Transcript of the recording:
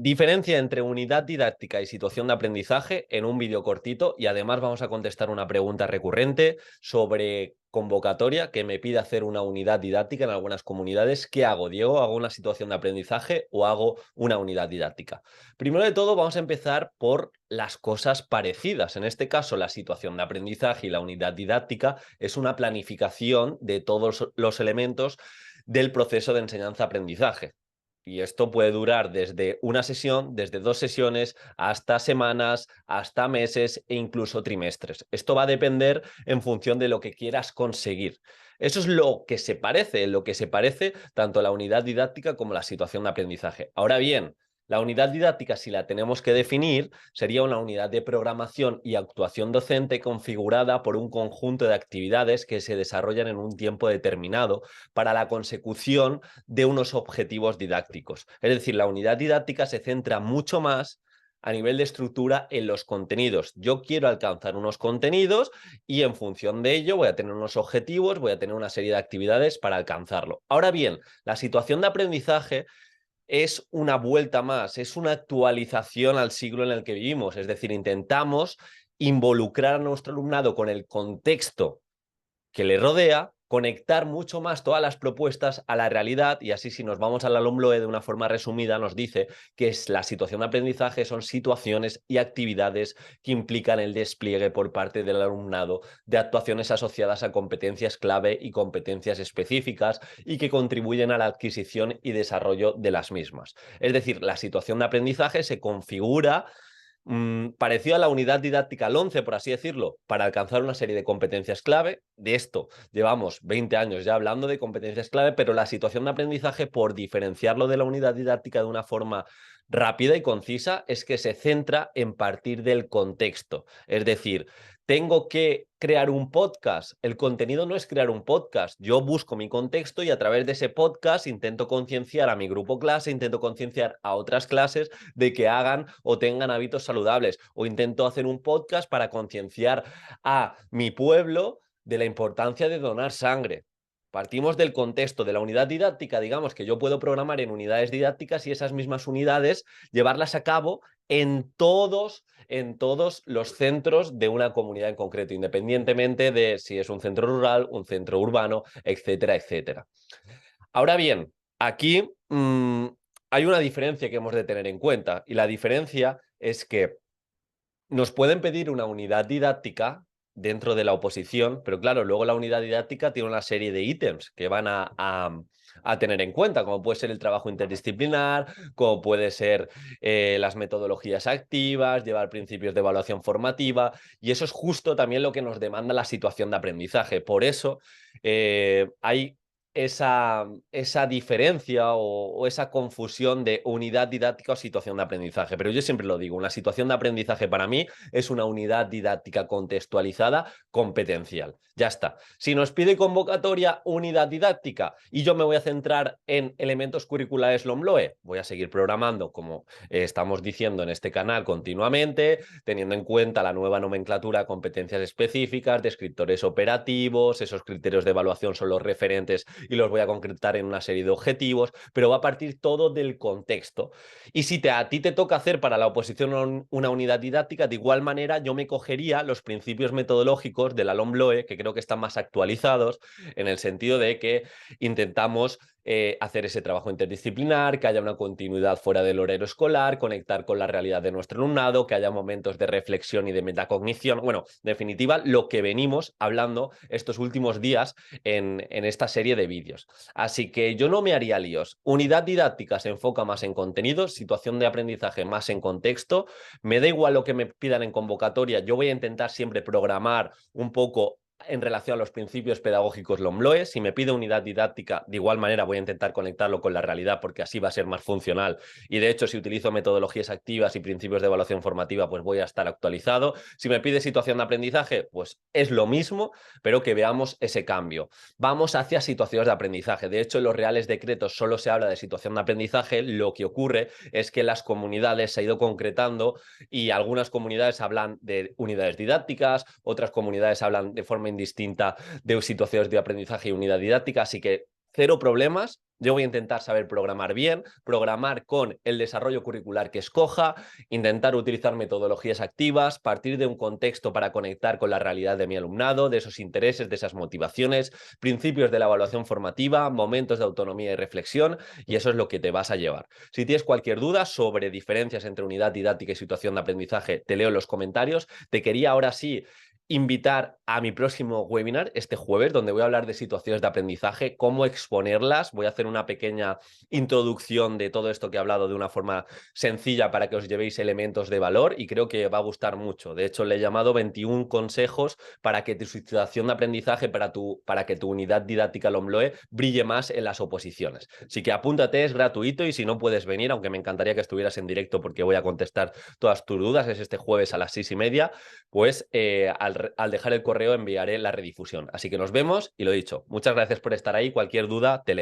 Diferencia entre unidad didáctica y situación de aprendizaje en un vídeo cortito, y además vamos a contestar una pregunta recurrente sobre convocatoria que me pide hacer una unidad didáctica en algunas comunidades. ¿Qué hago, Diego? ¿Hago una situación de aprendizaje o hago una unidad didáctica? Primero de todo, vamos a empezar por las cosas parecidas. En este caso, la situación de aprendizaje y la unidad didáctica es una planificación de todos los elementos del proceso de enseñanza-aprendizaje. Y esto puede durar desde una sesión, desde 2 sesiones, hasta semanas, hasta meses e incluso trimestres. Esto va a depender en función de lo que quieras conseguir. Eso es lo que se parece tanto la unidad didáctica como la situación de aprendizaje. Ahora bien, la unidad didáctica, si la tenemos que definir, sería una unidad de programación y actuación docente configurada por un conjunto de actividades que se desarrollan en un tiempo determinado para la consecución de unos objetivos didácticos. Es decir, la unidad didáctica se centra mucho más a nivel de estructura en los contenidos. Yo quiero alcanzar unos contenidos y en función de ello voy a tener unos objetivos, voy a tener una serie de actividades para alcanzarlo. Ahora bien, la situación de aprendizaje es una vuelta más, es una actualización al siglo en el que vivimos. Es decir, intentamos involucrar a nuestro alumnado con el contexto que le rodea, conectar mucho más todas las propuestas a la realidad, y así, si nos vamos al LOMLOE de una forma resumida, nos dice que es la situación de aprendizaje son situaciones y actividades que implican el despliegue por parte del alumnado de actuaciones asociadas a competencias clave y competencias específicas y que contribuyen a la adquisición y desarrollo de las mismas. Es decir, la situación de aprendizaje se configura parecido a la unidad didáctica al 11, por así decirlo, para alcanzar una serie de competencias clave. De esto llevamos 20 años ya hablando de competencias clave, pero la situación de aprendizaje, por diferenciarlo de la unidad didáctica de una forma rápida y concisa, es que se centra en partir del contexto. Es decir, tengo que crear un podcast. El contenido no es crear un podcast. Yo busco mi contexto y a través de ese podcast intento concienciar a mi grupo clase, intento concienciar a otras clases de que hagan o tengan hábitos saludables, o intento hacer un podcast para concienciar a mi pueblo de la importancia de donar sangre. Partimos del contexto de la unidad didáctica, digamos que yo puedo programar en unidades didácticas y esas mismas unidades llevarlas a cabo en todos los centros de una comunidad en concreto, independientemente de si es un centro rural, un centro urbano, etcétera, etcétera. Ahora bien, aquí hay una diferencia que hemos de tener en cuenta, y la diferencia es que nos pueden pedir una unidad didáctica dentro de la oposición, pero claro, luego la unidad didáctica tiene una serie de ítems que van a tener en cuenta, como puede ser el trabajo interdisciplinar, como puede ser las metodologías activas, llevar principios de evaluación formativa, y eso es justo también lo que nos demanda la situación de aprendizaje. Por eso hay esa diferencia o esa confusión de unidad didáctica o situación de aprendizaje. Pero yo siempre lo digo, una situación de aprendizaje para mí es una unidad didáctica contextualizada competencial. Ya está. Si nos pide convocatoria unidad didáctica y yo me voy a centrar en elementos curriculares LOMLOE, voy a seguir programando como estamos diciendo en este canal continuamente, teniendo en cuenta la nueva nomenclatura, competencias específicas, descriptores operativos, esos criterios de evaluación son los referentes y los voy a concretar en una serie de objetivos, pero va a partir todo del contexto. Y si a ti te toca hacer para la oposición una unidad didáctica, de igual manera yo me cogería los principios metodológicos de la LOMLOE, que creo que están más actualizados, en el sentido de que intentamos hacer ese trabajo interdisciplinar, que haya una continuidad fuera del horario escolar, conectar con la realidad de nuestro alumnado, que haya momentos de reflexión y de metacognición. Bueno, en definitiva, lo que venimos hablando estos últimos días en esta serie de vídeos. Así que yo no me haría líos. Unidad didáctica se enfoca más en contenidos, situación de aprendizaje más en contexto. Me da igual lo que me pidan en convocatoria, yo voy a intentar siempre programar un poco en relación a los principios pedagógicos LOMLOE. Si me pide unidad didáctica, de igual manera voy a intentar conectarlo con la realidad, porque así va a ser más funcional. Y de hecho, si utilizo metodologías activas y principios de evaluación formativa, pues voy a estar actualizado. Si me pide situación de aprendizaje, pues es lo mismo, pero que veamos ese cambio. Vamos hacia situaciones de aprendizaje. De hecho, en los reales decretos solo se habla de situación de aprendizaje. Lo que ocurre es que las comunidades se ha ido concretando y algunas comunidades hablan de unidades didácticas, otras comunidades hablan de forma indistinta de situaciones de aprendizaje y unidad didáctica, así que cero problemas. Yo voy a intentar saber programar bien, programar con el desarrollo curricular que escoja, intentar utilizar metodologías activas, partir de un contexto para conectar con la realidad de mi alumnado, de esos intereses, de esas motivaciones, principios de la evaluación formativa, momentos de autonomía y reflexión, y eso es lo que te vas a llevar. Si tienes cualquier duda sobre diferencias entre unidad didáctica y situación de aprendizaje, te leo en los comentarios. Te quería ahora sí invitar a mi próximo webinar este jueves, donde voy a hablar de situaciones de aprendizaje, cómo exponerlas. Voy a hacer una pequeña introducción de todo esto que he hablado de una forma sencilla para que os llevéis elementos de valor y creo que va a gustar mucho. De hecho, le he llamado 21 consejos para que tu situación de aprendizaje, para que tu unidad didáctica LOMLOE brille más en las oposiciones. Así que apúntate, es gratuito y si no puedes venir, aunque me encantaría que estuvieras en directo porque voy a contestar todas tus dudas, es este jueves a las 6:30, pues al dejar el correo enviaré la redifusión. Así que nos vemos y lo dicho, muchas gracias por estar ahí. Cualquier duda, te leo.